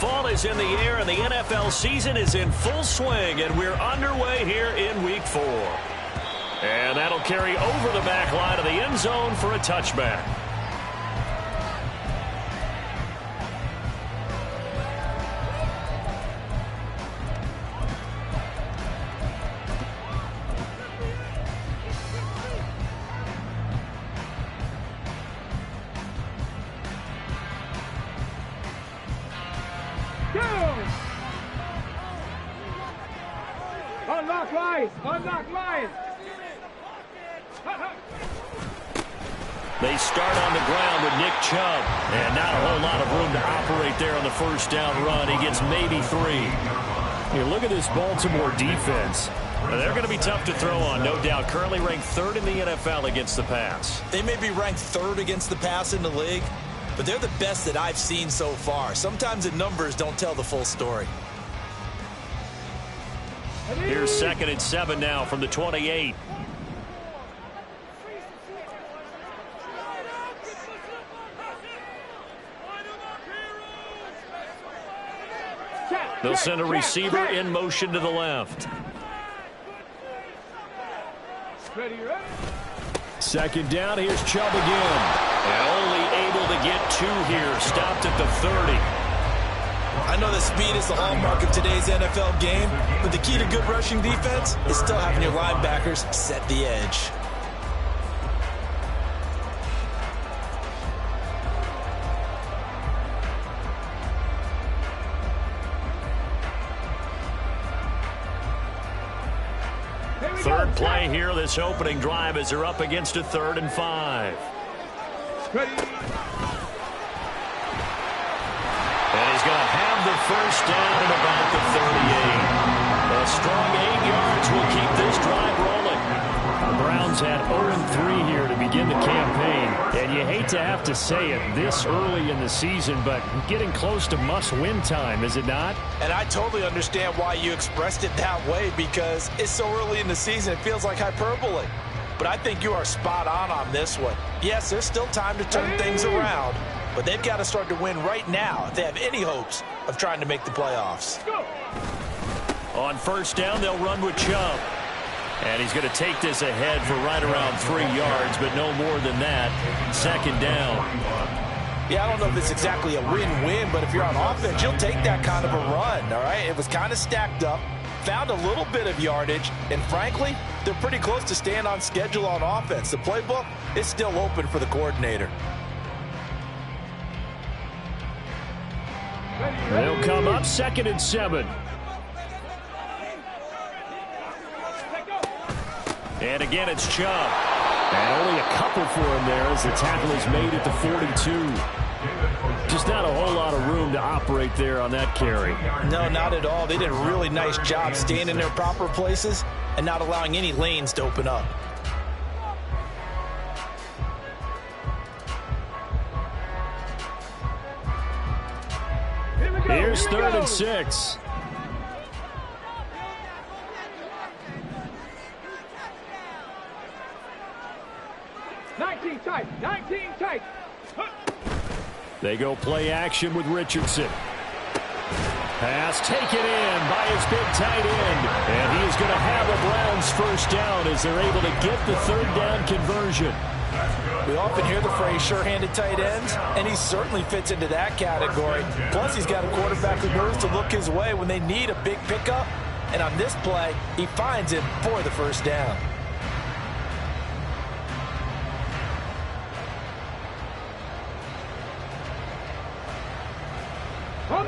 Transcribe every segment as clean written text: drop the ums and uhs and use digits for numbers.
Fall is in the air, and the NFL season is in full swing, and we're underway here in Week 4. And that'll carry over the back line of the end zone for a touchback. Unlock lines! Unlock lines! They start on the ground with Nick Chubb. And not a whole lot of room to operate there on the first down run. He gets maybe 3. Here, look at this Baltimore defense. They're going to be tough to throw on, no doubt. Currently ranked 3rd in the NFL against the pass. They may be ranked 3rd against the pass in the league, but they're the best that I've seen so far. Sometimes the numbers don't tell the full story. Here's 2nd and 7 now from the 28. They'll send a receiver in motion to the left. 2nd down, here's Chubb again. And only able to get 2 here. Stopped at the 30. I know that speed is the hallmark of today's NFL game, but the key to good rushing defense is still having your linebackers set the edge. Third play here, this opening drive, as they're up against a 3rd and 5. Ready. And he's going to have the first down at about the 38. A strong 8 yards will keep this drive rolling. The Browns had 0-3 here to begin the campaign. And you hate to have to say it this early in the season, but getting close to must-win time, is it not? And I totally understand why you expressed it that way, because it's so early in the season, it feels like hyperbole. But I think you are spot on this one. Yes, there's still time to turn things around, but they've got to start to win right now if they have any hopes of trying to make the playoffs. On first down, they'll run with Chubb. And he's going to take this ahead for right around 3 yards, but no more than that. 2nd down. Yeah, I don't know if it's exactly a win-win, but if you're on offense, you'll take that kind of a run, all right? It was kind of stacked up, found a little bit of yardage, and frankly, they're pretty close to staying on schedule on offense. The playbook is still open for the coordinator. They'll come up 2nd and 7. And again, it's Chubb. And only a couple for him there as the tackle is made at the 42. Just not a whole lot of room to operate there on that carry. No, not at all. They did a really nice job staying in their proper places and not allowing any lanes to open up. Here's 3rd and 6. Tight. They go play action with Richardson. Pass taken in by his big tight end. And he is going to have a Browns first down as they're able to get the 3rd down conversion. We often hear the phrase sure-handed tight ends, and he certainly fits into that category. Plus, he's got a quarterback who knows to look his way when they need a big pickup. And on this play, he finds him for the first down.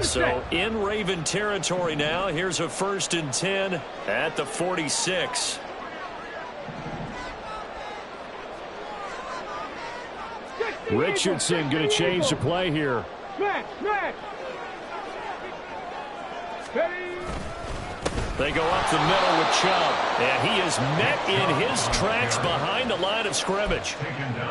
So in Raven territory now. Here's a 1st and 10 at the 46. Richardson going to change the play here. They go up the middle with Chubb, and he is met in his tracks behind the line of scrimmage.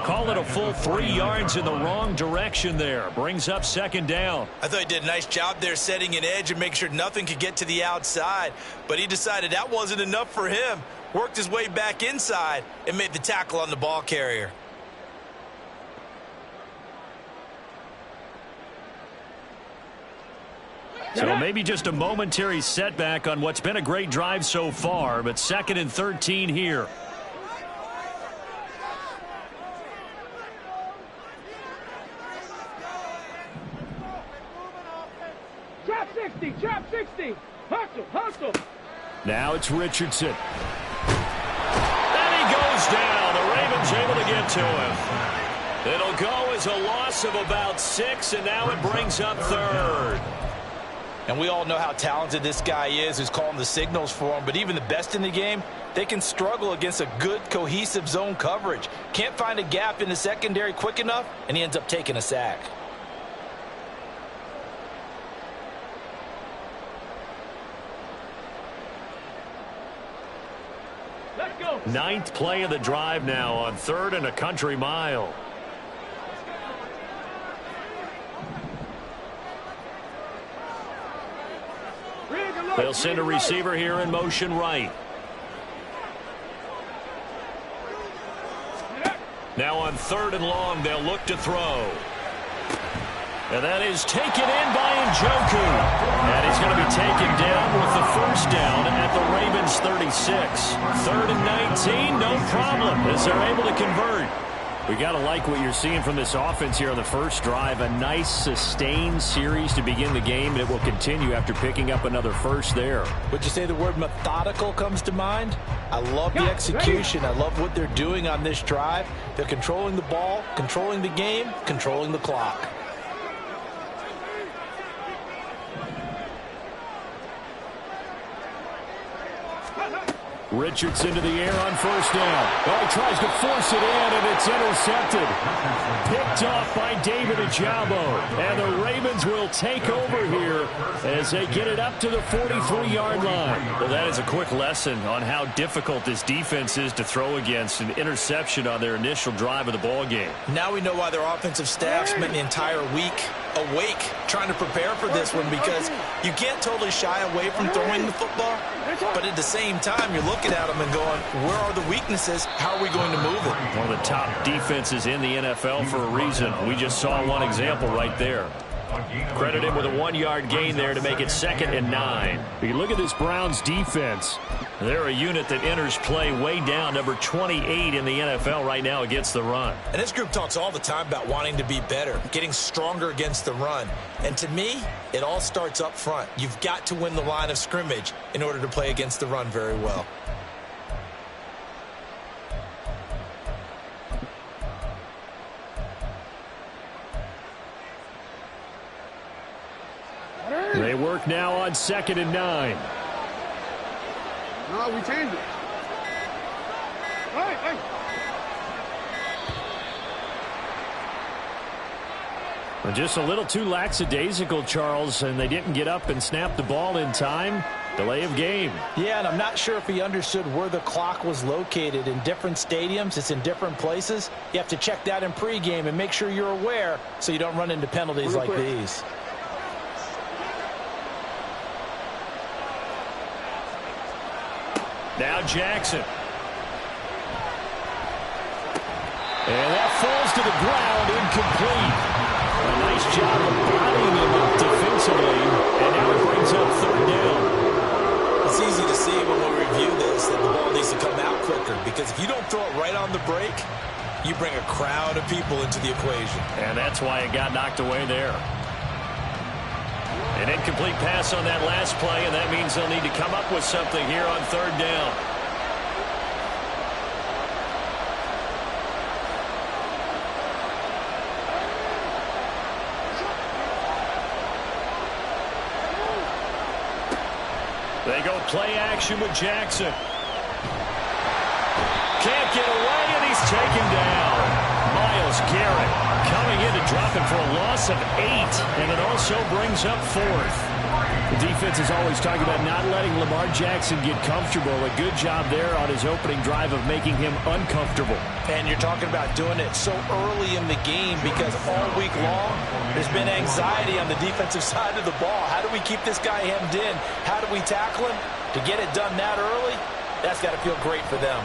Call it a full 3 yards in the wrong direction there. Brings up 2nd down. I thought he did a nice job there setting an edge and make sure nothing could get to the outside, but he decided that wasn't enough for him. Worked his way back inside and made the tackle on the ball carrier. So maybe just a momentary setback on what's been a great drive so far, but 2nd and 13 here. Trap 60, trap 60. Hustle, hustle. Now it's Richardson. And he goes down. The Ravens able to get to him. It'll go as a loss of about 6, and now it brings up 3rd. And we all know how talented this guy is who's calling the signals for him. But even the best in the game, they can struggle against a good, cohesive zone coverage. Can't find a gap in the secondary quick enough, and he ends up taking a sack. Let's go. 9th play of the drive now on 3rd and a country mile. They'll send a receiver here in motion right. Now on 3rd and long, they'll look to throw. And that is taken in by Njoku. And he's going to be taken down with the 1st down at the Ravens 36. 3rd and 19, no problem, as they're able to convert. We got to like what you're seeing from this offense here on the first drive. A nice, sustained series to begin the game, and it will continue after picking up another first there. Would you say the word methodical comes to mind? I love the execution. I love what they're doing on this drive. They're controlling the ball, controlling the game, controlling the clock. Richardson to the air on 1st down. Oh, he tries to force it in, and it's intercepted. Picked off by David Ojabo. And the Ravens will take over here as they get it up to the 43-yard line. Well, that is a quick lesson on how difficult this defense is to throw against. An interception on their initial drive of the ball game. Now we know why their offensive staff spent the entire week awake trying to prepare for this one, because you can't totally shy away from throwing the football, but at the same time you're looking at them and going, where are the weaknesses? How are we going to move it? One of the top defenses in the NFL for a reason. We just saw one example right there. Credit him with a 1-yard gain there to make it 2nd and 9. If you look at this Browns defense, they're a unit that enters play way down, number 28 in the NFL right now against the run. And this group talks all the time about wanting to be better, getting stronger against the run. And to me, it all starts up front. You've got to win the line of scrimmage in order to play against the run very well. They work now on 2nd and 9. No, we changed it. Hey. Just a little too lackadaisical, Charles, and they didn't get up and snap the ball in time. Delay of game. Yeah, and I'm not sure if he understood where the clock was located. In different stadiums, it's in different places. You have to check that in pregame and make sure you're aware so you don't run into penalties like these. Now Jackson. And that falls to the ground, incomplete. A nice job of bodying him up defensively, and now it brings up 3rd down. It's easy to see when we review this that the ball needs to come out quicker, because if you don't throw it right on the break, you bring a crowd of people into the equation. And that's why it got knocked away there. An incomplete pass on that last play, and that means they'll need to come up with something here on 3rd down. They go play action with Jackson. Can't get away, and he's taken down. Myles Garrett coming in to drop him for a loss of 8, and it also brings up 4th. The defense is always talking about not letting Lamar Jackson get comfortable. A good job there on his opening drive of making him uncomfortable. And you're talking about doing it so early in the game, because all week long there's been anxiety on the defensive side of the ball. How do we keep this guy hemmed in? How do we tackle him? To get it done that early, that's got to feel great for them.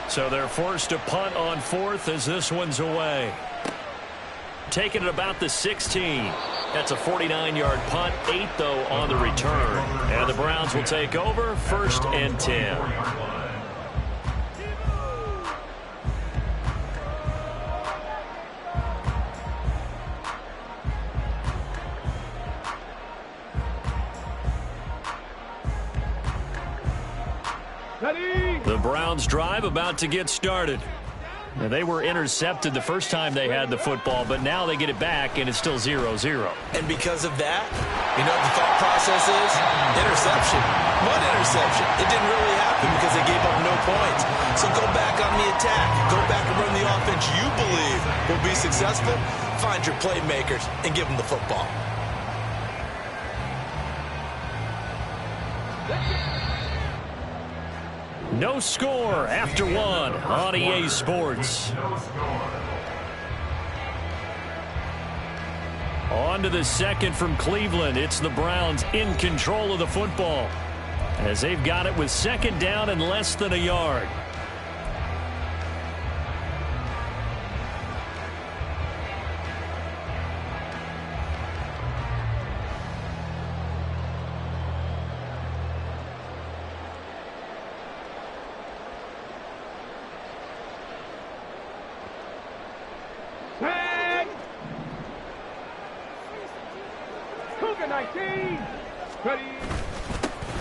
So they're forced to punt on 4th as this one's away. Taking it about the 16. That's a 49-yard punt, 8 though on the return. And the Browns will take over, 1st and 10. The Browns drive about to get started. Now, they were intercepted the first time they had the football, but now they get it back, and it's still 0-0. And because of that, you know what the thought process is? Interception. One interception. It didn't really happen because they gave up no points. So go back on the attack. Go back and run the offense you believe will be successful. Find your playmakers and give them the football. No score after 1 on EA Sports. On to the second from Cleveland. It's the Browns in control of the football as they've got it with 2nd down and less than a yard.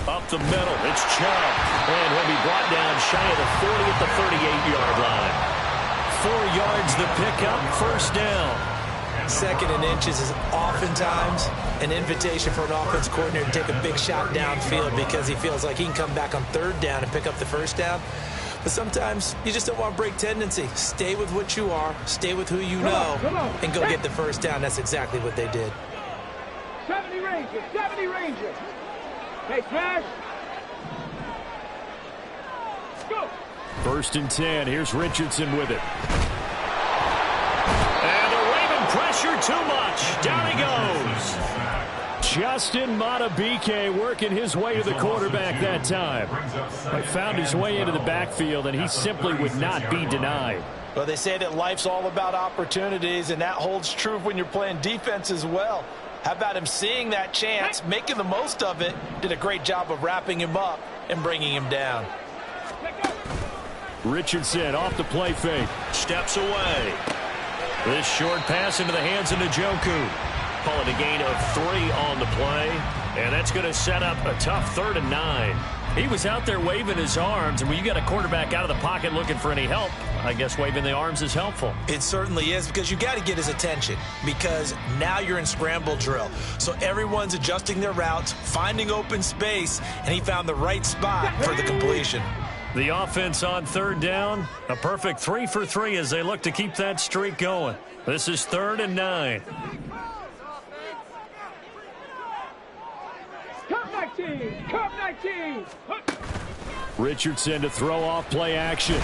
Up the middle, it's Chubb. And he'll be brought down shy of the 40 at the 38-yard line. 4 yards the pickup, 1st down. 2nd and inches is oftentimes an invitation for an offense coordinator to take a big shot downfield because he feels like he can come back on 3rd down and pick up the 1st down. But sometimes you just don't want to break tendency. Stay with what you are, stay with who you know, and go get the 1st down. That's exactly what they did. 70 Rangers, 70 Rangers. Hey, Smash. Go. 1st and 10. Here's Richardson with it. And the Raven pressure too much. Down he goes. Justin Madubuike working his way to the quarterback that time. But found his way into the backfield, and he simply would not be denied. Well, they say that life's all about opportunities, and that holds true when you're playing defense as well. How about him seeing that chance, making the most of it, did a great job of wrapping him up and bringing him down. Richardson off the play fake. Steps away. This short pass into the hands of Njoku. Call it a gain of 3 on the play. And that's going to set up a tough 3rd and 9. He was out there waving his arms, and when you got a quarterback out of the pocket looking for any help, I guess waving the arms is helpful. It certainly is, because you got to get his attention, because now you're in scramble drill. So everyone's adjusting their routes, finding open space, and he found the right spot for the completion. The offense on 3rd down, a perfect 3 for 3 as they look to keep that streak going. This is 3rd and 9. Cup 19, Cup 19. Richardson to throw off play action. In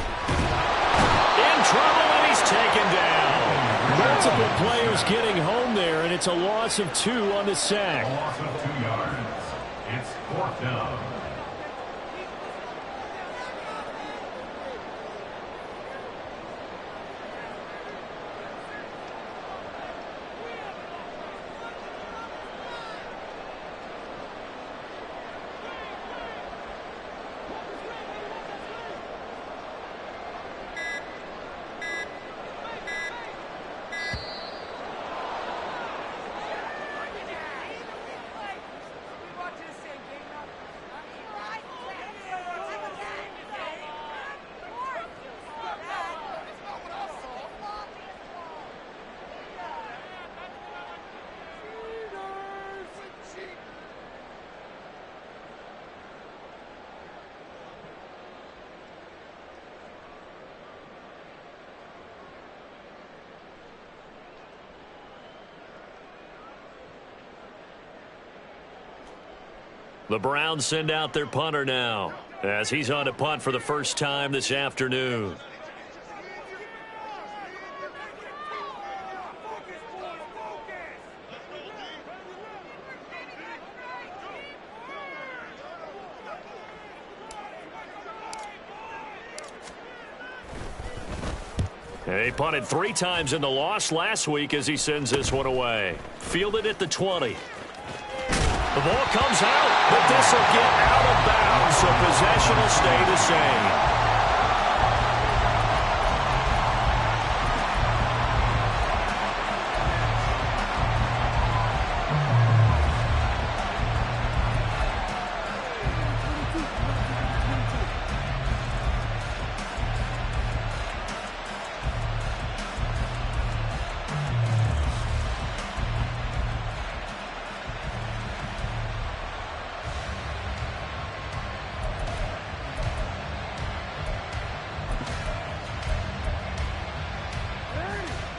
trouble, and he's taken down. Multiple players getting home there, and it's a loss of 2 on the sack. Loss of 2 yards. It's 4th down. The Browns send out their punter now as he's on to punt for the first time this afternoon. He punted 3 times in the loss last week as he sends this one away. Fielded at the 20. The ball comes out, but this will get out of bounds, so possession will stay the same.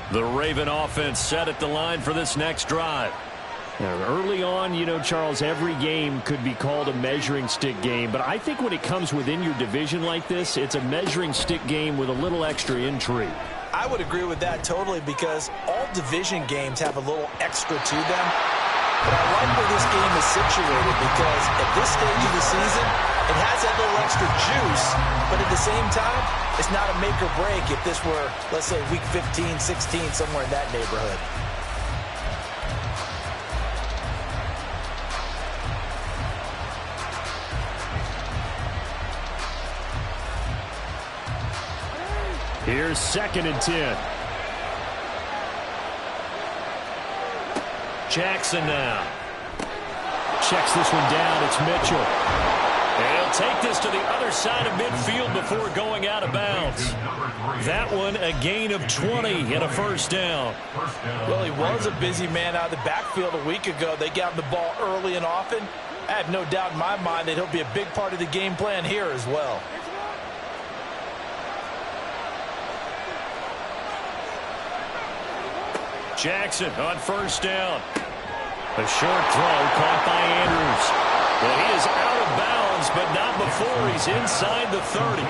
The Raven offense set at the line for this next drive. Now, early on, you know, Charles, every game could be called a measuring stick game. But I think when it comes within your division like this, it's a measuring stick game with a little extra intrigue. I would agree with that totally because all division games have a little extra to them. But I like where this game is situated because at this stage of the season, it has that little extra juice, but at the same time, it's not a make or break if this were, let's say, week 15, 16, somewhere in that neighborhood. Here's 2nd and 10. Jackson now. Checks this one down. It's Mitchell. And he'll take this to the other side of midfield before going out of bounds. That one a gain of 20 and a first down. Well, he was a busy man out of the backfield a week ago. They got him the ball early and often. I have no doubt in my mind that he'll be a big part of the game plan here as well. Jackson on first down. A short throw caught by Andrews. Well, he is out of bounds, but not before he's inside the 30.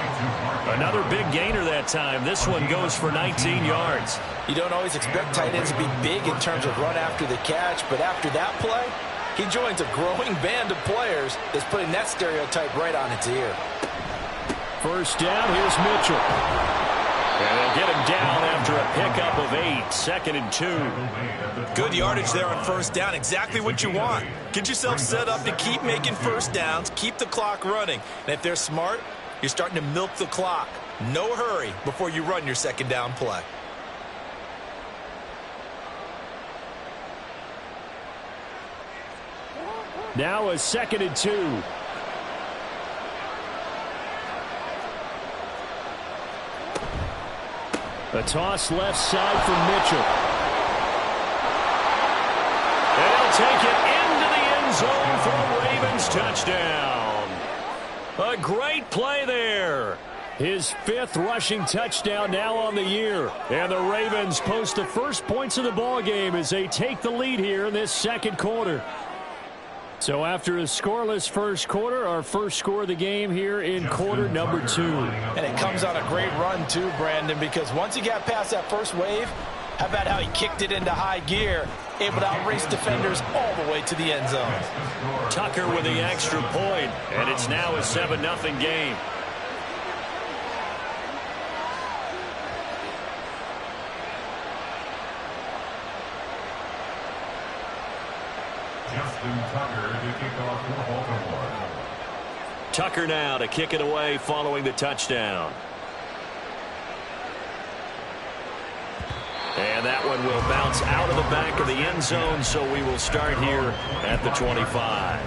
Another big gainer that time. This one goes for 19 yards. You don't always expect tight ends to be big in terms of run after the catch, but after that play, he joins a growing band of players that's putting that stereotype right on its ear. First down, here's Mitchell. And they'll get him down after a pickup of 8, 2nd and 2. Good yardage there on first down, exactly what you want. Get yourself set up to keep making first downs, keep the clock running. And if they're smart, you're starting to milk the clock. No hurry before you run your second down play. Now a 2nd and 2. A toss left side for Mitchell. And he'll take it into the end zone for a Ravens touchdown. A great play there. His 5th rushing touchdown now on the year. And the Ravens post the first points of the ballgame as they take the lead here in this second quarter. So after a scoreless first quarter, our first score of the game here in quarter number 2. And it comes on a great run too, Brandon, because once he got past that first wave, how about how he kicked it into high gear, able to outrace defenders all the way to the end zone. Tucker with the extra point, and it's now a 7-0 game. Justin Tucker to kick off for Baltimore. Tucker now to kick it away following the touchdown. And that one will bounce out of the back of the end zone, so we will start here at the 25.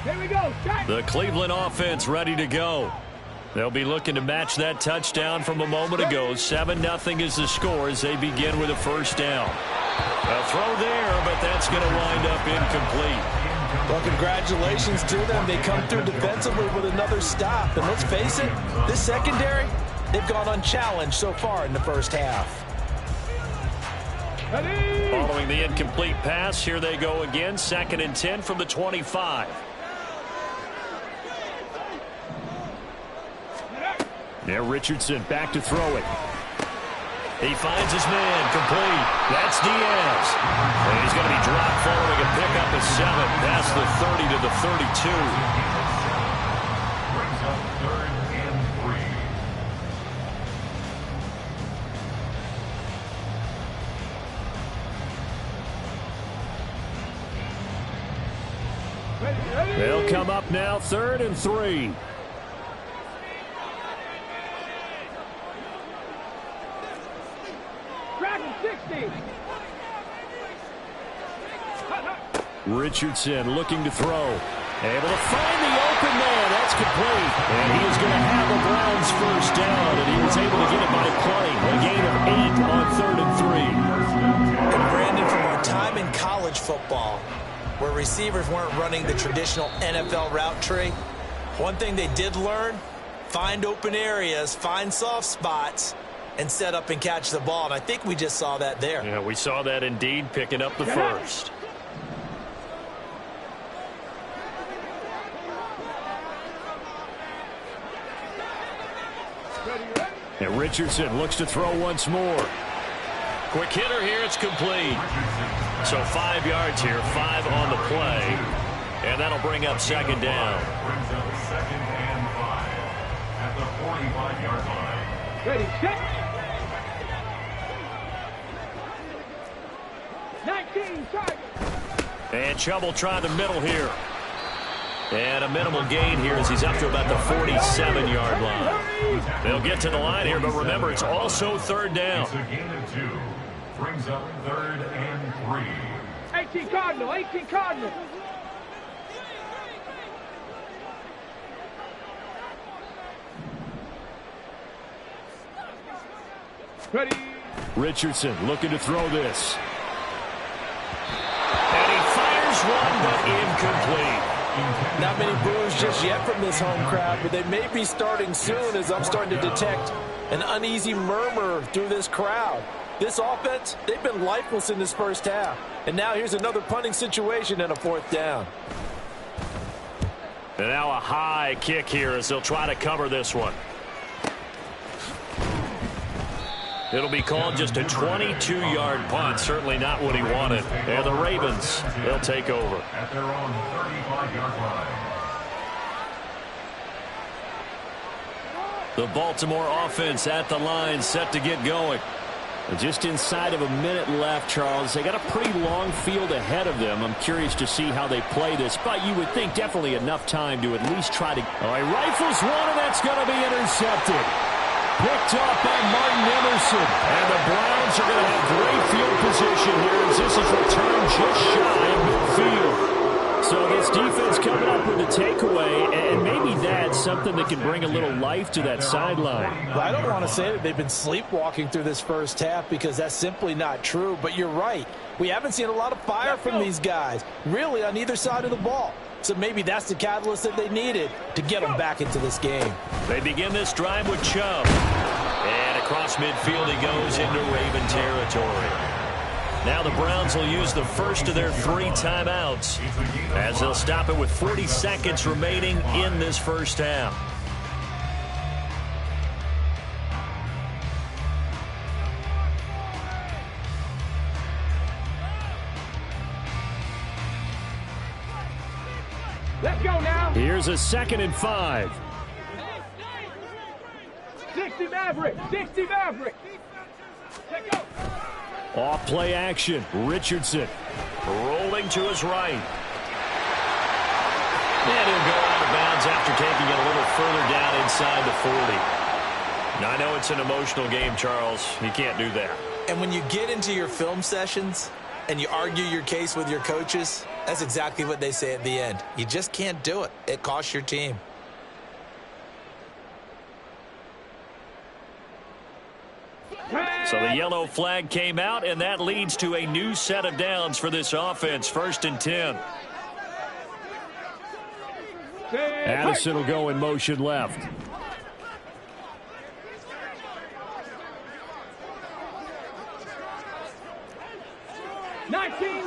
Here we go. Shot. The Cleveland offense ready to go. They'll be looking to match that touchdown from a moment ago. 7-0 is the score as they begin with a first down. A throw there, but that's going to wind up incomplete. Well, congratulations to them. They come through defensively with another stop. And let's face it, this secondary, they've gone unchallenged so far in the first half. Following the incomplete pass, here they go again. 2nd and 10 from the 25. Now Richardson back to throw it. He finds his man, complete. That's Diaz. And he's going to be dropped following a pickup of 7. That's the 30 to the 32. Brings up 3rd and 3. They'll come up now, 3rd and 3. Richardson looking to throw. Able to find the open man. That's complete. And he is going to have the Browns first down, and he was able to get it by play. A gain of 8 on 3rd and 3. And Brandon, from our time in college football, where receivers weren't running the traditional NFL route tree, one thing they did learn, find open areas, find soft spots, and set up and catch the ball. And I think we just saw that there. Yeah, we saw that indeed, picking up the first. And Richardson looks to throw once more. Quick hitter here, it's complete. So 5 yards here, 5 on the play. And that'll bring up 2nd down. Brings up 2nd and 5 at the 45-yard line. Ready, set. 19, target. And Chubb try the middle here. And a minimal gain here as he's up to about the 47-yard line. They'll get to the line here, but remember, it's also 3rd down. It's a gain of 2. Brings up 3rd and 3. 18 Cardinal, 18 Cardinal. Ready. Richardson looking to throw this. And he fires one, but incomplete. Not many boos just yet from this home crowd, but they may be starting soon as I'm starting to detect an uneasy murmur through this crowd. This offense, they've been lifeless in this first half. And now here's another punting situation and a 4th down. And now a high kick here as they'll try to cover this one. It'll be called just a 22-yard punt. Certainly not what he wanted. And the Ravens, they'll take over. At their own 35-yard line. The Baltimore offense at the line, set to get going. Just inside of a minute left, Charles. They got a pretty long field ahead of them. I'm curious to see how they play this, but you would think definitely enough time to at least try to... Oh, he rifles one, and that's going to be intercepted. Picked up by Martin Emerson. And the Browns are going to have great field position here as this is returned just shy of midfield. So this defense coming up with a takeaway, and maybe that's something that can bring a little life to that sideline. Well, I don't want to say that they've been sleepwalking through this first half because that's simply not true, but you're right. We haven't seen a lot of fire from these guys, really on either side of the ball. So maybe that's the catalyst that they needed to get them back into this game. They begin this drive with Chubb. And across midfield he goes into Raven territory. Now the Browns will use the first of their 3 timeouts as they'll stop it with 40 seconds remaining in this first half. Let's go now. Here's a 2nd and 5. 60 Maverick. 60 Maverick. Let's go. Off play action. Richardson rolling to his right. And he'll go out of bounds after taking it a little further down inside the 40. Now, I know it's an emotional game, Charles. You can't do that. And when you get into your film sessions and you argue your case with your coaches, that's exactly what they say at the end. You just can't do it. It costs your team. So the yellow flag came out, and that leads to a new set of downs for this offense. 1st and 10. Addison will go in motion left.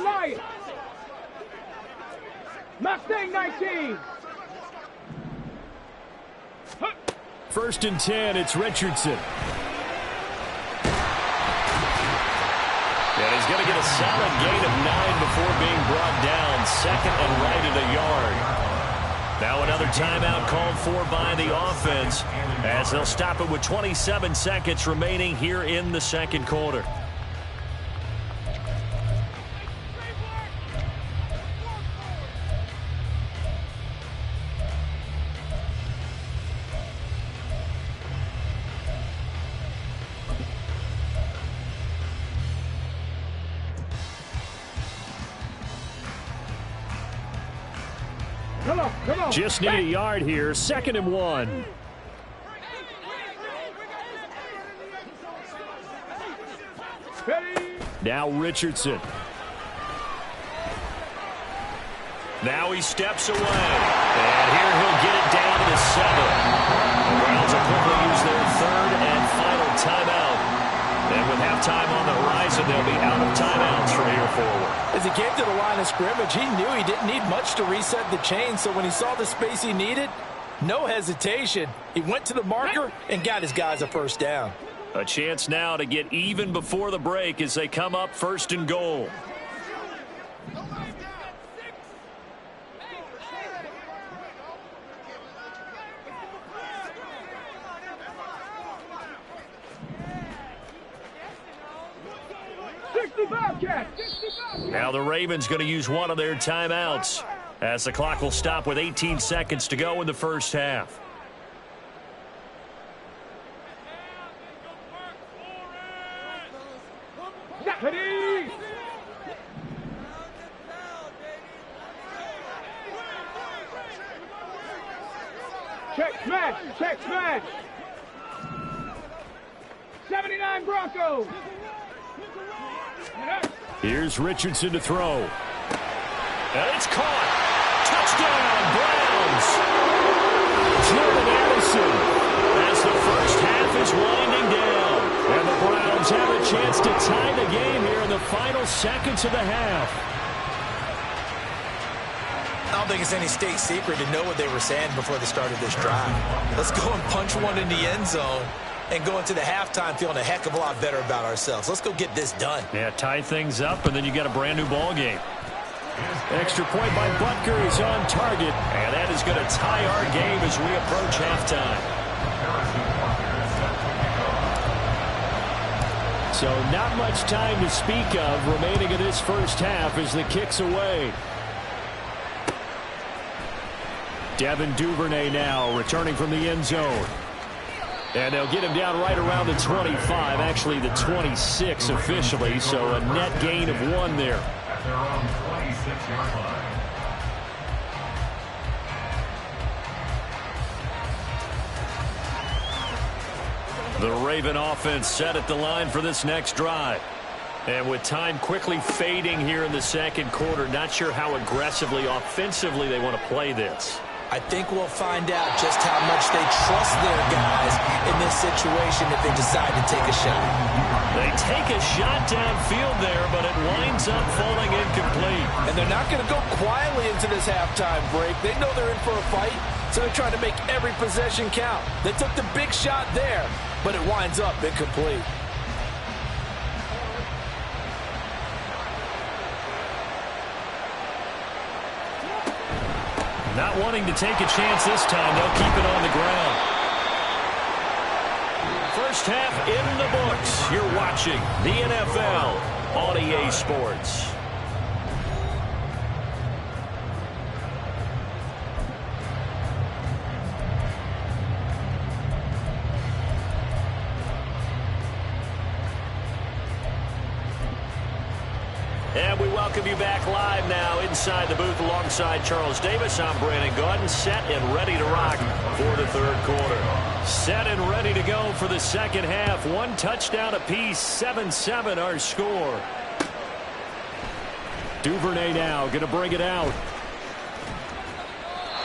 Lions. Mustang 19. first and 10. It's Richardson. And he's going to get a solid gain of 9 before being brought down. Second and right at a yard. Now another timeout called for by the offense as they'll stop it with 27 seconds remaining here in the second quarter. Come on. Just need a yard here. Second and 1. Ready. Now Richardson. Now he steps away. And here he'll get it down to the 7. The Browns will quickly use their third and final timeout. And with halftime on the horizon, they'll be out of timeouts from here forward. As he came to the line of scrimmage, he knew he didn't need much to reset the chain. So when he saw the space he needed, no hesitation. He went to the marker and got his guys a first down. A chance now to get even before the break as they come up first and goal. Now the Ravens going to use one of their timeouts as the clock will stop with 18 seconds to go in the first half. Check smash. 79 Broncos. Here's Richardson to throw. And it's caught. Touchdown, Browns. Jordan Addison as the first half is winding down. And the Browns have a chance to tie the game here in the final seconds of the half. I don't think it's any state secret to know what they were saying before they started this drive. Let's go and punch one in the end zone and go into the halftime feeling a heck of a lot better about ourselves. Let's go get this done. Yeah, tie things up, and then you got a brand-new ball game. Extra point by Butker is on target, and that is going to tie our game as we approach halftime. So not much time to speak of remaining in this first half as the kick's away. Devin Duvernay now returning from the end zone. And they'll get him down right around the 25, actually the 26 officially, so a net gain of 1 there. At their own 26-yard line. The Raven offense set at the line for this next drive. And with time quickly fading here in the second quarter, not sure how aggressively, offensively they want to play this. I think we'll find out just how much they trust their guys in this situation if they decide to take a shot. They take a shot downfield there, but it winds up falling incomplete. And they're not going to go quietly into this halftime break. They know they're in for a fight, so they're trying to make every possession count. They took the big shot there, but it winds up incomplete. Not wanting to take a chance this time, they'll keep it on the ground. First half in the books. You're watching the NFL on EA Sports. And we welcome you back live now inside the booth alongside Charles Davis. I'm Brandon Gaudin, set and ready to rock for the third quarter. Set and ready to go for the second half. 1 touchdown apiece, 7-7 our score. Duvernay now going to bring it out.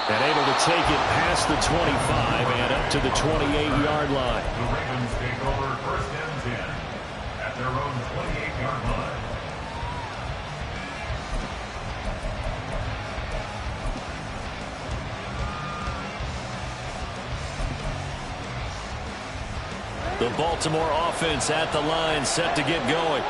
And able to take it past the 25 and up to the 28-yard line. The Ravens take over first and 10 at their own 28-yard line. The Baltimore offense at the line, set to get going.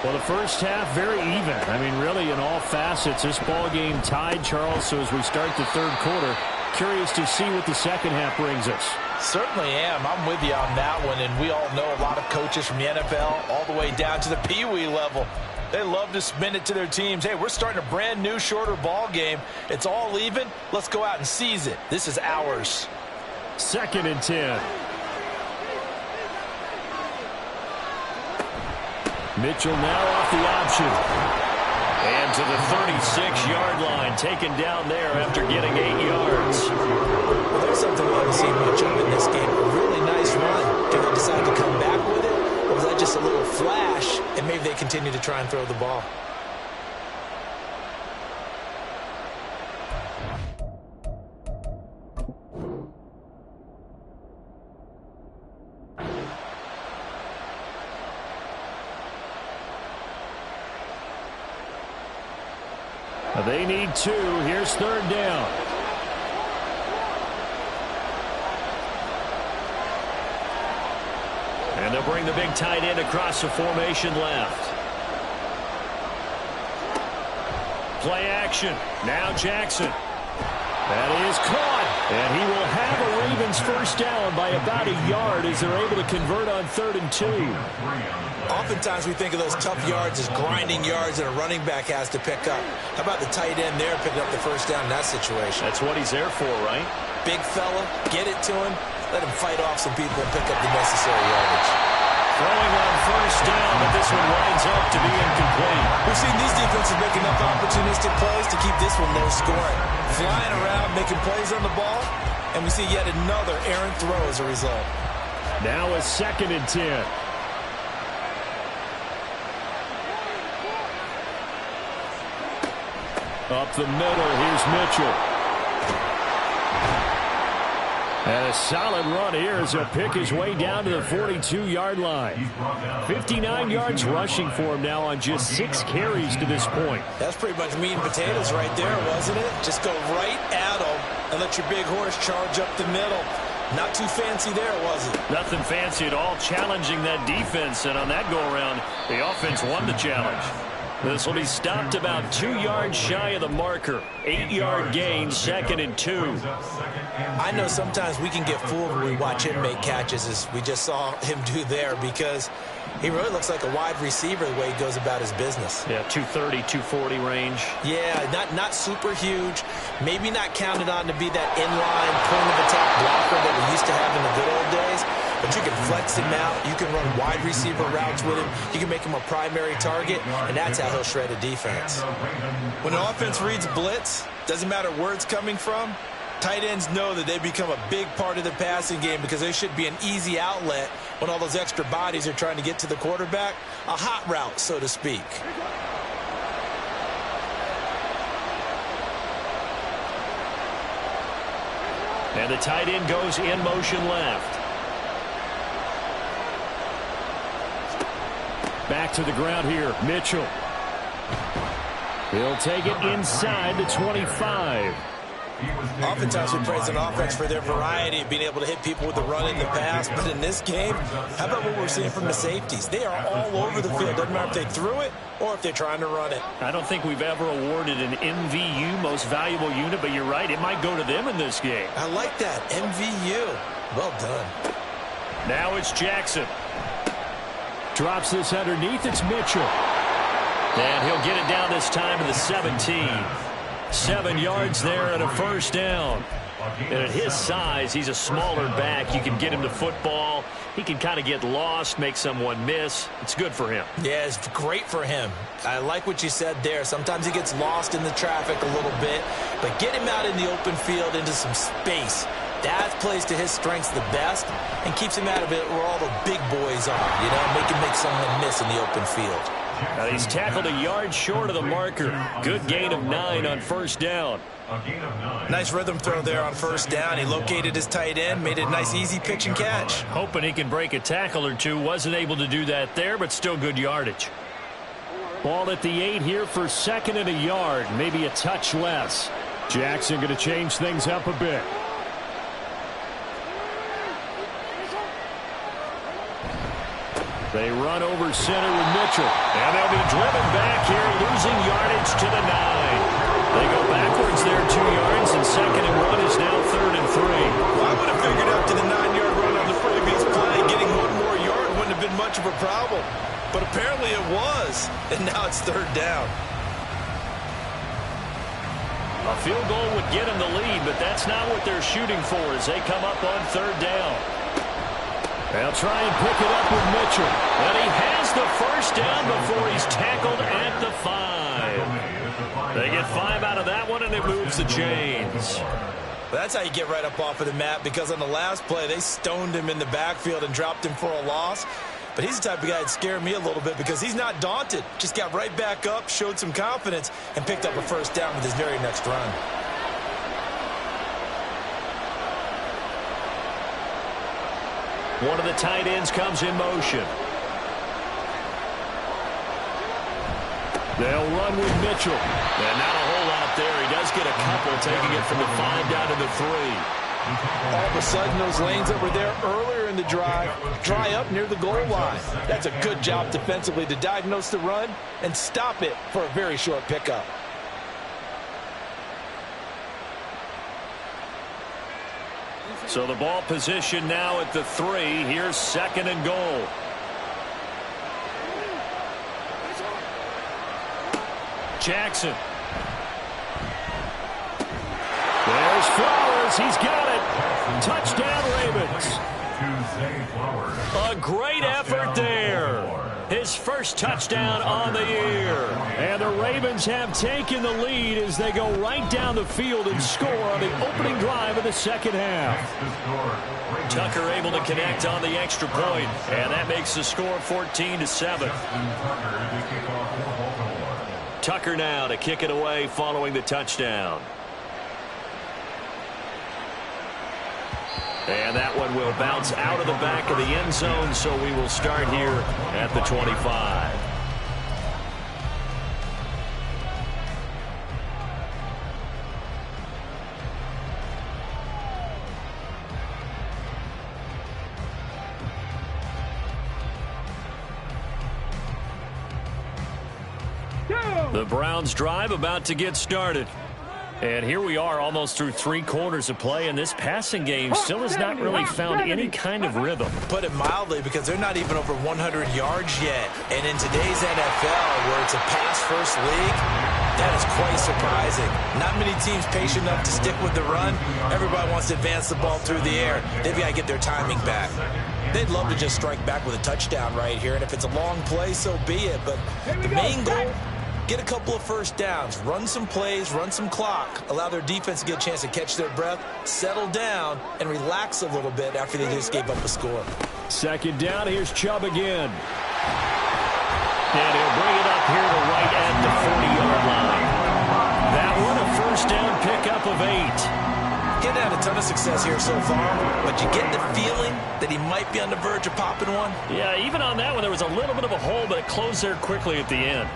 Well, the first half, very even. I mean, really, in all facets, this ball game tied, Charles. So as we start the third quarter, curious to see what the second half brings us. Certainly am. I'm with you on that one, and we all know a lot of coaches from the NFL all the way down to the Pee Wee level. They love to spin it to their teams. Hey, we're starting a brand new, shorter ball game. It's all even. Let's go out and seize it. This is ours. 2nd and 10. Mitchell now off the option. And to the 36-yard line, taken down there after getting 8 yards. Well, there's something we haven't seen much of in this game. A really nice run. Did they decide to come back with it? Or was that just a little flash, and maybe they continue to try and throw the ball? They need 2. Here's 3rd down. And they'll bring the big tight end across the formation left. Play action. Now Jackson. That is caught. And he will have a Ravens first down by about a yard as they're able to convert on 3rd and 2. Oftentimes we think of those tough yards as grinding yards that a running back has to pick up. How about the tight end there picking up the first down in that situation? That's what he's there for, right? Big fella, get it to him, let him fight off some people and pick up the necessary yardage. Throwing on first down, but this one winds up to be incomplete. We've seen these defenses make enough opportunistic plays to keep this one low scoring. Flying around, making plays on the ball, and we see yet another errant throw as a result. Now a 2nd and 10. Up the middle, here's Mitchell. And a solid run here as he'll pick his way down to the 42-yard line. 59 yards rushing for him now on just 6 carries to this point. That's pretty much meat and potatoes right there, wasn't it? Just go right at him and let your big horse charge up the middle. Not too fancy there, was it? Nothing fancy at all, challenging that defense. And on that go-around, the offense won the challenge. This will be stopped about 2 yards shy of the marker. 8-yard gain, 2nd and 2. I know sometimes we can get fooled when we watch him make catches, as we just saw him do there, because he really looks like a wide receiver the way he goes about his business. Yeah, 230, 240 range. Yeah, not super huge. Maybe not counted on to be that inline point-of-attack blocker that we used to have in the good old days. But you can flex him out. You can run wide receiver routes with him. You can make him a primary target, and that's how he'll shred a defense. When an offense reads blitz, doesn't matter where it's coming from, tight ends know that they become a big part of the passing game because they should be an easy outlet when all those extra bodies are trying to get to the quarterback. A hot route, so to speak. And the tight end goes in motion left. Back to the ground here, Mitchell. He'll take it inside the 25. Oftentimes we praise an offense for their variety of being able to hit people with the run in the pass, but in this game, how about what we're seeing from the safeties? They are all over the field. Doesn't matter if they threw it or if they're trying to run it. I don't think we've ever awarded an MVU, most valuable unit, but you're right, it might go to them in this game. I like that, MVU. Well done. Now it's Jackson. Drops this underneath, it's Mitchell. And he'll get it down this time to the 17. 7 yards there and a first down. And at his size, he's a smaller back. You can get him the football. He can kind of get lost, make someone miss. It's good for him. Yeah, it's great for him. I like what you said there. Sometimes he gets lost in the traffic a little bit, but get him out in the open field into some space. That plays to his strengths the best and keeps him out of it where all the big boys are, you know, make someone miss in the open field. Now he's tackled a yard short of the marker. Good gain of 9 on first down. Nice rhythm throw there on first down. He located his tight end, made it a nice easy pitch and catch. Hoping he can break a tackle or two. Wasn't able to do that there, but still good yardage. Ball at the 8 here for 2nd and a yard, maybe a touch less. Jackson going to change things up a bit. They run over center with Mitchell. And they'll be driven back here, losing yardage to the 9. They go backwards there 2 yards, and 2nd and 1 is now 3rd and 3. Well, I would have figured after the 9-yard run on the previous play, getting 1 more yard wouldn't have been much of a problem. But apparently it was, and now it's 3rd down. A field goal would get them the lead, but that's not what they're shooting for as they come up on 3rd down. They'll try and pick it up with Mitchell. And he has the 1st down before he's tackled at the 5. They get 5 out of that one, and it moves the chains. That's how you get right up off of the mat, because on the last play, they stoned him in the backfield and dropped him for a loss. But he's the type of guy that scared me a little bit because he's not daunted. Just got right back up, showed some confidence, and picked up a 1st down with his very next run. One of the tight ends comes in motion. They'll run with Mitchell. And not a whole lot there. He does get a couple, taking it from the 5 down to the 3. All of a sudden, those lanes that were there earlier in the drive dry up near the goal line. That's a good job defensively to diagnose the run and stop it for a very short pickup. So the ball position now at the 3. Here's 2nd and goal. Jackson. There's Flowers. He's got it. Touchdown, Ravens. A great effort there. His 1st touchdown on the year. And the Ravens have taken the lead as they go right down the field and score on the opening drive of the 2nd half. Tucker able to connect on the extra point, and that makes the score 14-7. Tucker now to kick it away following the touchdown. And that one will bounce out of the back of the end zone, so we will start here at the 25. The Browns drive about to get started. And here we are almost through 3 quarters of play, and this passing game still has not really found any kind of rhythm. Put it mildly, because they're not even over 100 yards yet. And in today's NFL, where it's a pass-first league, that is quite surprising. Not many teams patient enough to stick with the run. Everybody wants to advance the ball through the air. They've got to get their timing back. They'd love to just strike back with a touchdown right here, and if it's a long play, so be it. But the main goal, get a couple of 1st downs, run some plays, run some clock, allow their defense to get a chance to catch their breath, settle down, and relax a little bit after they just gave up a score. 2nd down, here's Chubb again. And he'll bring it up here to right at the 40-yard line. That one a 1st down pickup of 8. Getting had a ton of success here so far, but you get the feeling that he might be on the verge of popping one? Yeah, even on that one, there was a little bit of a hole, but it closed there quickly at the end.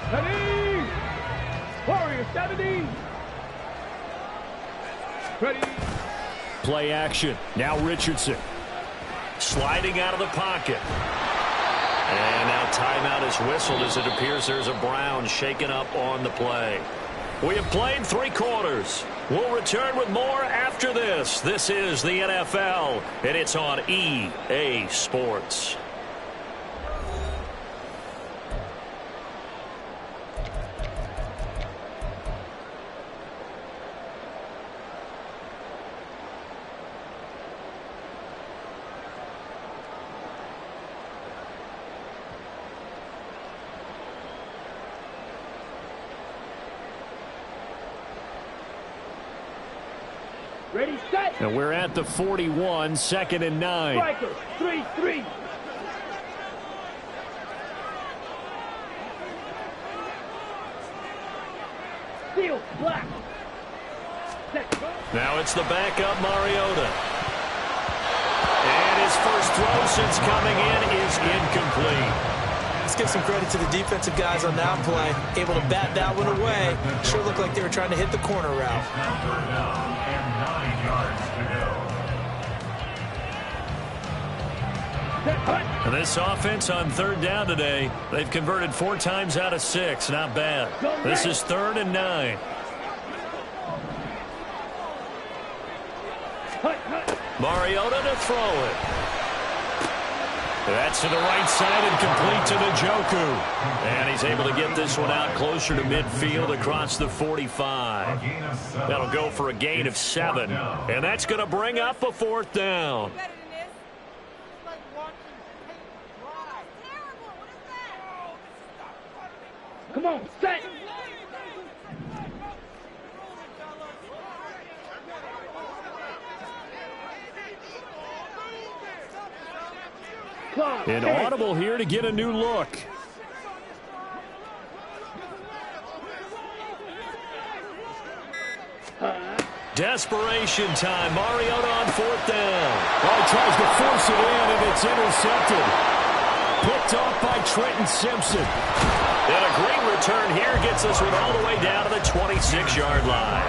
Ready! Warrior 70! Ready! Play action. Now Richardson. Sliding out of the pocket. And now timeout is whistled as it appears there's a Brown shaken up on the play. We have played 3 quarters. We'll return with more after this. This is the NFL, and it's on EA Sports. Ready, set! And we're at the 41, 2nd and 9. Strikers, 3-3. Steel, black. Set. Now it's the backup Mariota. And his first throw since coming in is incomplete. It's give some credit to the defensive guys on that play. Able to bat that one away. Sure looked like they were trying to hit the corner route. Third down and 9 yards to go. This offense on third down today, they've converted 4 times out of 6. Not bad. This is 3rd and 9. Mariota to throw it. That's to the right side and complete to Njoku. And he's able to get this one out closer to midfield across the 45. That'll go for a gain of 7. And that's going to bring up a 4th down. Come on, set. An audible here to get a new look. Desperation time. Mariota on 4th down. Oh, he tries to force it in, and it's intercepted. Picked off by Trenton Simpson. And a great return here gets us one all the way down to the 26-yard line.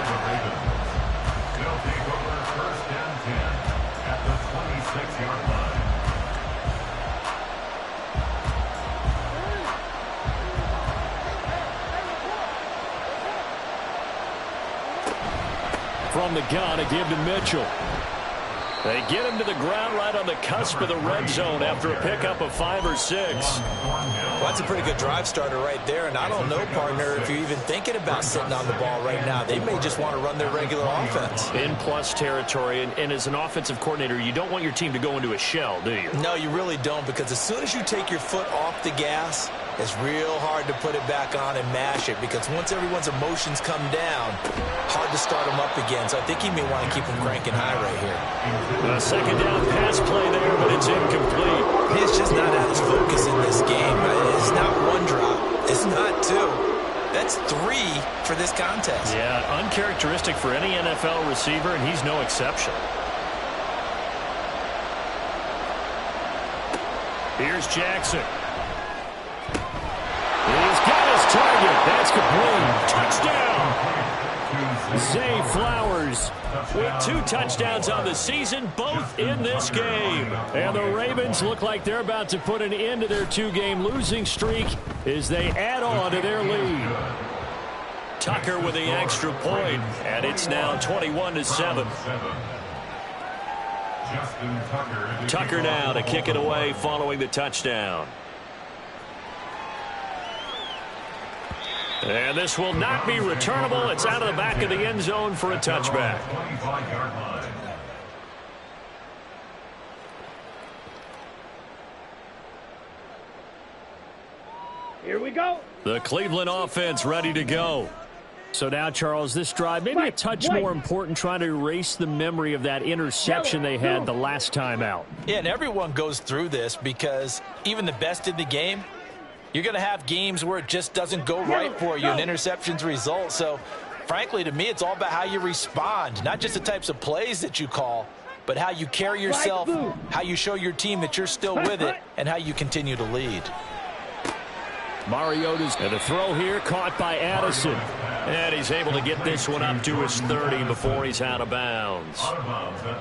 They'll take over 1st and 10 at the 26-yard line. From the gun, to give to Mitchell. They get him to the ground right on the cusp of the red zone after a pickup of 5 or 6. Well, that's a pretty good drive starter right there. And I don't know, partner, if you're even thinking about sitting on the ball right now. They may just want to run their regular offense. In plus territory, and as an offensive coordinator, you don't want your team to go into a shell, do you? No, you really don't, because as soon as you take your foot off the gas, it's real hard to put it back on and mash it, because once everyone's emotions come down, hard to start them up again. So I think he may want to keep them cranking high right here. A 2nd down pass play there, but it's incomplete. He's just not at his focus in this game. It's not 1 drop. It's not 2. That's 3 for this contest. Yeah, uncharacteristic for any NFL receiver, and he's no exception. Here's Jackson. He's got his target. That's complete. Touchdown. Zay Flowers with 2 touchdowns on the season, both in this game. And the Ravens look like they're about to put an end to their 2-game losing streak as they add on to their lead. Tucker with the extra point, and it's now 21-7. Tucker now to kick it away following the touchdown. And this will not be returnable. It's out of the back of the end zone for a touchback. Here we go. The Cleveland offense ready to go. So now, Charles, this drive maybe a touch more important, trying to erase the memory of that interception they had the last time out. Yeah, and everyone goes through this, because even the best in the game, you're going to have games where it just doesn't go right for you and interceptions result. So, frankly, to me, it's all about how you respond, not just the types of plays that you call, but how you carry yourself, how you show your team that you're still with it, and how you continue to lead. Mariota's and a throw here caught by Addison. And he's able to get this one up to his 30 before he's out of bounds.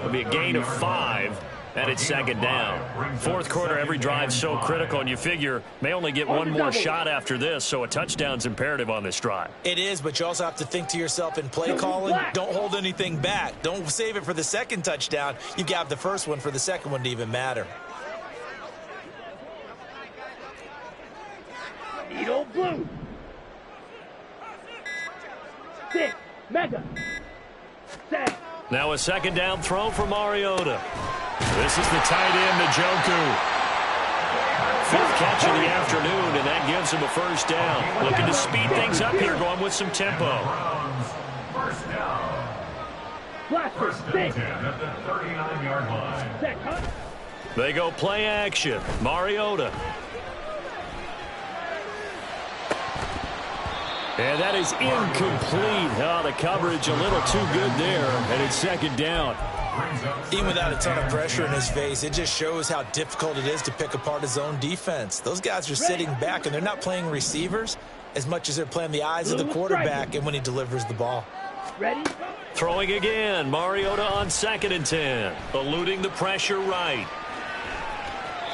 It'll be a gain of 5. And it's 2nd down. 4th quarter, every drive's so critical, and you figure may only get one more shot after this, so a touchdown's imperative on this drive. It is, but you also have to think to yourself in play calling, don't hold anything back. Don't save it for the 2nd touchdown. You got the first one for the 2nd one to even matter. Need old blue. 6. Mega. 7. Now a 2nd down throw for Mariota. This is the tight end, Njoku. 5th catch of the afternoon, and that gives him a 1st down. Looking to speed things up here, going with some tempo. First down. Blaster. 6. At the 39-yard line. Set. Huh? They go play action. Mariota. And that is incomplete. Oh, the coverage a little too good there, and it's 2nd down. Even without a ton of pressure in his face, it just shows how difficult it is to pick apart his own defense. Those guys are sitting back, and they're not playing receivers as much as they're playing the eyes of the quarterback and when he delivers the ball. Ready? Throwing again. Mariota on 2nd and 10. Eluding the pressure right.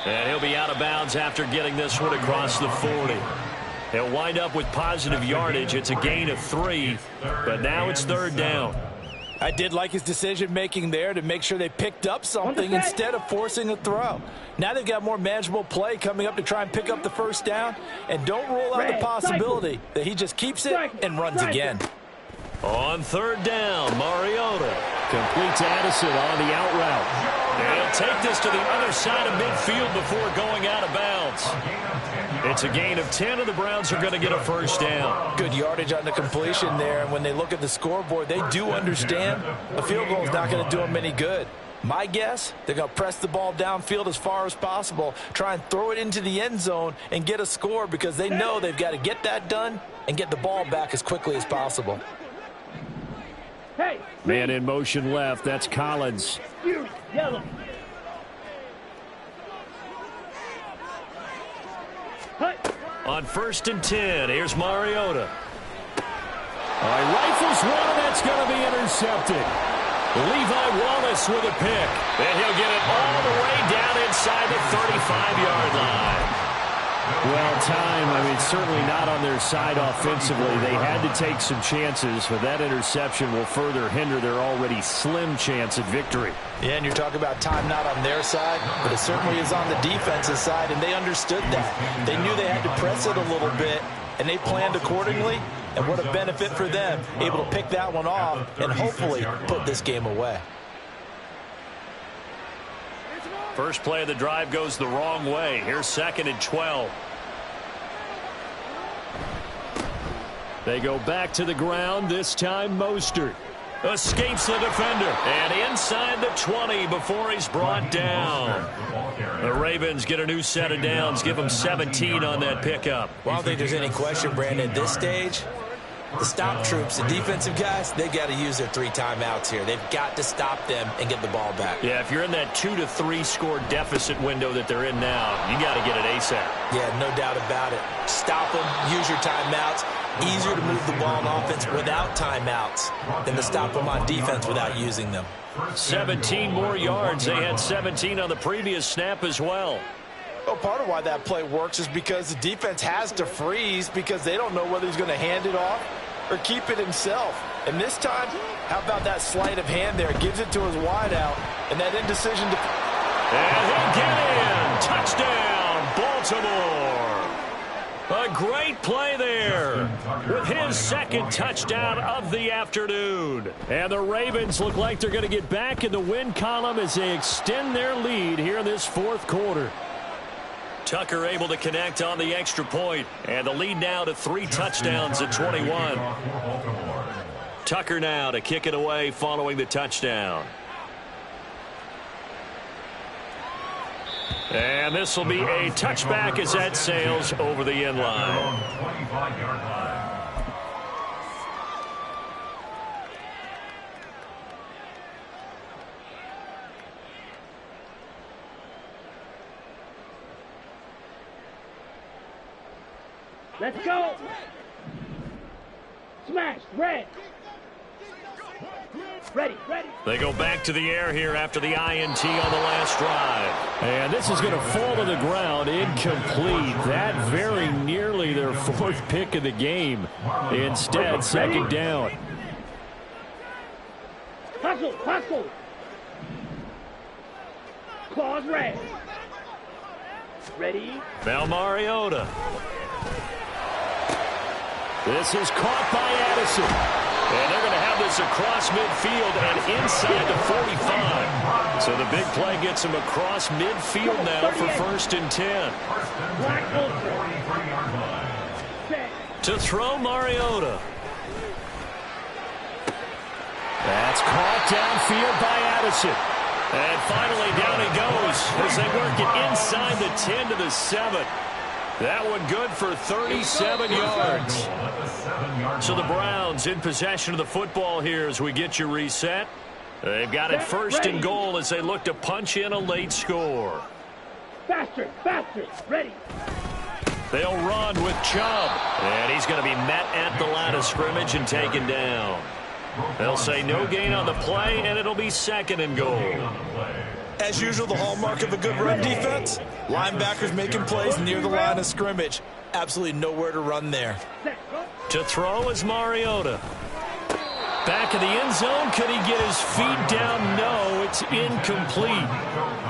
And he'll be out of bounds after getting this one across the 40. He'll wind up with positive yardage. It's a gain of 3, but now it's 3rd down. I did like his decision-making there to make sure they picked up something instead of forcing a throw. Now they've got more manageable play coming up to try and pick up the 1st down, and don't rule out the possibility that he just keeps it and runs again. On 3rd down, Mariota completes Addison on the out route. And he'll take this to the other side of midfield before going out of bounds. It's a gain of 10, and the Browns are going to get a 1st down. Good yardage on the completion there, and when they look at the scoreboard, they do understand a field goal is not going to do them any good. My guess, they're going to press the ball downfield as far as possible, try and throw it into the end zone and get a score because they know they've got to get that done and get the ball back as quickly as possible. Hey, man in motion left. That's Collins. Yellow. On 1st and 10, here's Mariota. All right, rifles one, and that's going to be intercepted. Levi Wallace with a pick. And he'll get it all the way down inside the 35-yard line. Well, certainly not on their side offensively. They had to take some chances, but that interception will further hinder their already slim chance at victory. Yeah, and you're talking about time not on their side, but it certainly is on the defensive side, and they understood that. They knew they had to press it a little bit, and they planned accordingly, and what a benefit for them, able to pick that one off and hopefully put this game away. First play of the drive goes the wrong way. Here's 2nd and 12. They go back to the ground. This time Mostert escapes the defender. And inside the 20 before he's brought down. The Ravens get a new set of downs. Give them 17 on that pickup. Well, I don't think there's any question, Brandon, at this stage, the stop troops, the defensive guys, they've got to use their 3 timeouts here. They've got to stop them and get the ball back. Yeah, if you're in that 2 to 3 score deficit window that they're in now, you got to get it ASAP. Yeah, no doubt about it. Stop them, use your timeouts. Easier to move the ball on offense without timeouts than to stop them on defense without using them. 17 more yards. They had 17 on the previous snap as well. Well, part of why that play works is because the defense has to freeze because they don't know whether he's going to hand it off or keep it himself. And this time, how about that sleight of hand there? Gives it to his wideout, and that indecision to... And he'll get in. Touchdown, Baltimore. A great play there with his 2nd touchdown of the afternoon. And the Ravens look like they're going to get back in the win column as they extend their lead here in this 4th quarter. Tucker able to connect on the extra point, and the lead now to 3 touchdowns at 21. Tucker now to kick it away following the touchdown. And this will be a touchback as that sails over the end line. Let's go. Smash. Red. Ready. They go back to the air here after the INT on the last drive. And this is going to fall to the ground. Incomplete. That very nearly their 4th pick of the game. Instead, 2nd down. Hustle. Claws red. Ready. Now Mariota. This is caught by Addison. And they're going to have this across midfield and inside the 45. So the big play gets him across midfield now for 1st and 10. To throw Mariota. That's caught downfield by Addison. And finally down he goes as they work it inside the 10 to the 7. That one good for 37 yards. So the Browns in possession of the football here as we get you reset. They've got it first and goal as they look to punch in a late score. Faster, faster, ready. They'll run with Chubb. And he's going to be met at the line of scrimmage and taken down. They'll say no gain on the play, and it'll be second and goal. As usual, the hallmark of a good run defense, linebackers making plays near the line of scrimmage. Absolutely nowhere to run there. To throw is Mariota. Back in the end zone. Could he get his feet down? No, it's incomplete.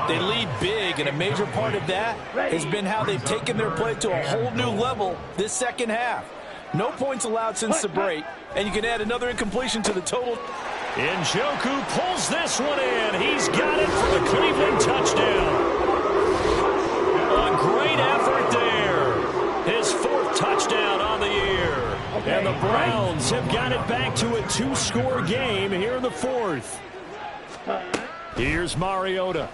They lead big, and a major part of that has been how they've taken their play to a whole new level this second half. No points allowed since the break, and you can add another incompletion to the total. Njoku pulls this one in. He's got it for the Cleveland touchdown. A great effort there. His fourth touchdown on the year. And the Browns have got it back to a two-score game here in the fourth. Here's Mariota.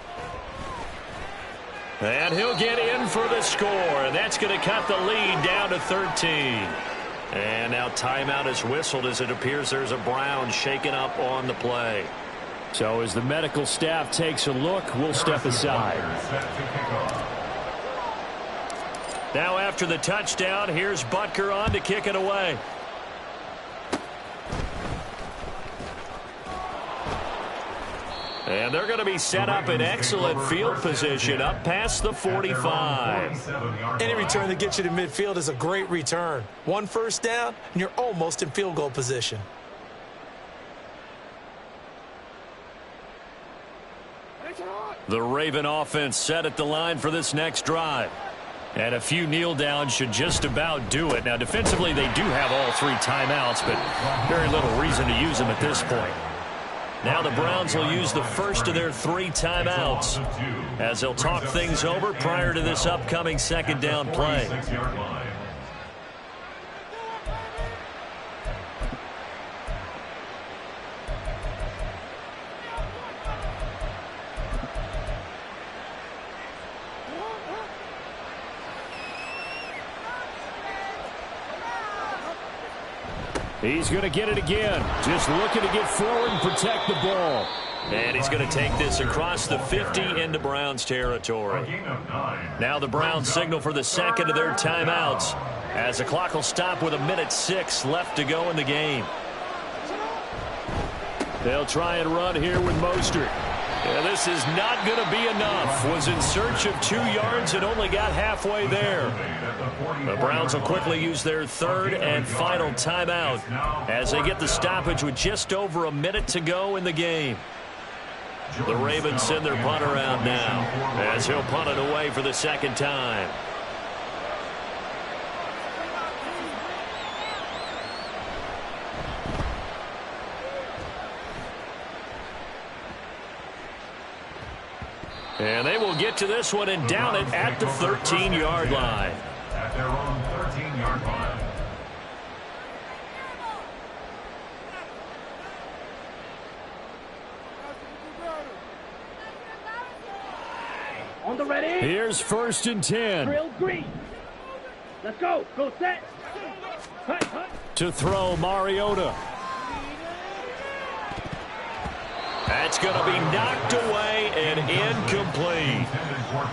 And he'll get in for the score, and that's going to cut the lead down to 13. And now timeout is whistled as it appears there's a Brown shaken up on the play. So as the medical staff takes a look, we'll step aside. Now after the touchdown, here's Butker on to kick it away. And they're going to be set up in excellent field position up past the 45. Any return that gets you to midfield is a great return. One first down, and you're almost in field goal position. The Raven offense set at the line for this next drive. And a few kneel downs should just about do it. Now, defensively, they do have all three timeouts, but very little reason to use them at this point. Now the Browns will use the first of their three timeouts as they'll talk things over prior to this upcoming second down play. He's going to get it again. Just looking to get forward and protect the ball. And he's going to take this across the 50 into Browns territory. Now the Browns signal for the second of their timeouts as the clock will stop with 1:06 left to go in the game. They'll try and run here with Mostert. Yeah, this is not going to be enough. Was in search of 2 yards and only got halfway there. The Browns will quickly use their third and final timeout as they get the stoppage with just over a minute to go in the game. The Ravens send their punter out now as he'll punt it away for the second time. And they will get to this one and down it at the 13-yard line. At their own 13-yard line. On the ready. Here's first and 10. Drill green. Let's go. Go set. Hut, hut. To throw Mariota. That's going to be knocked away and incomplete.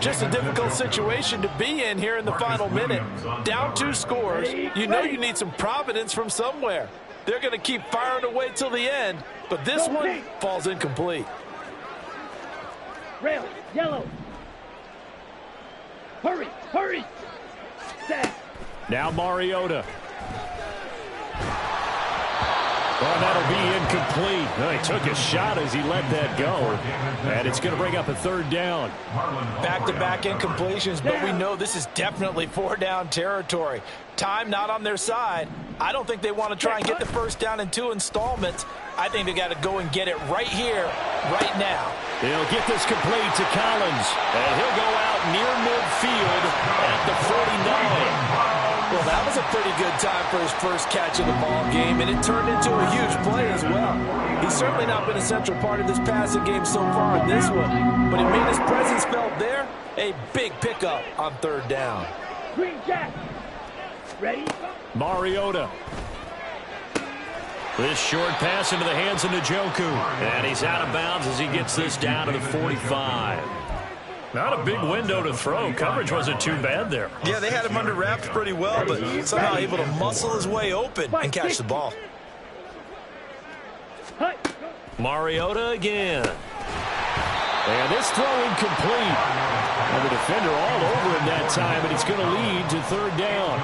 Just a difficult situation to be in here in the final minute. Down 2 scores. You know you need some providence from somewhere. They're going to keep firing away till the end, but this one falls incomplete. Rail. Yellow. Hurry. Hurry. Set. Now Mariota. Well, that'll be incomplete. Well, he took a shot as he let that go. And it's going to bring up a third down. Back-to-back incompletions, but we know this is definitely 4-down territory. Time not on their side. I don't think they want to try and get the first down in 2 installments. I think they got to go and get it right here, right now. They'll get this complete to Collins. And he'll go out near midfield at the 49. Well, that was a pretty good time for his first catch of the ball game, and it turned into a huge play as well. He's certainly not been a central part of this passing game so far in this one, but it made his presence felt there. A big pickup on third down. Green Jack. Ready? Mariota. This short pass into the hands of Njoku. And he's out of bounds as he gets this down to the 45. Not a big window to throw. Coverage wasn't too bad there. Yeah, they had him under wraps pretty well, but somehow able to muscle his way open and catch the ball. Mariota again. And this throw incomplete. And the defender all over him that time, and it's going to lead to third down.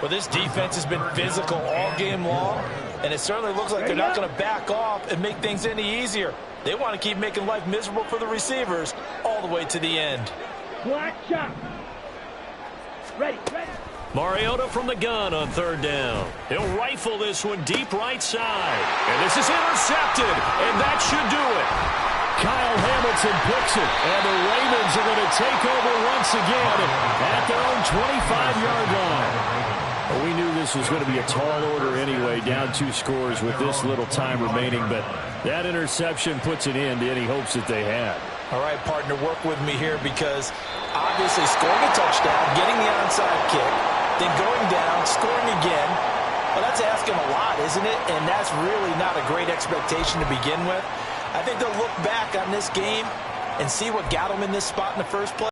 Well, this defense has been physical all game long, and it certainly looks like they're not going to back off and make things any easier. They want to keep making life miserable for the receivers all the way to the end. Black shot. Ready. Mariota from the gun on third down. He'll rifle this one deep right side. And this is intercepted, and that should do it. Kyle Hamilton picks it, and the Ravens are going to take over once again at their own 25-yard line. We knew this was going to be a tall order anyway, down 2 scores with this little time remaining, but that interception puts an end to any hopes that they had. All right, partner, work with me here because obviously scoring a touchdown, getting the onside kick, then going down, scoring again. Well, that's asking a lot, isn't it? And that's really not a great expectation to begin with. I think they'll look back on this game and see what got them in this spot in the first place.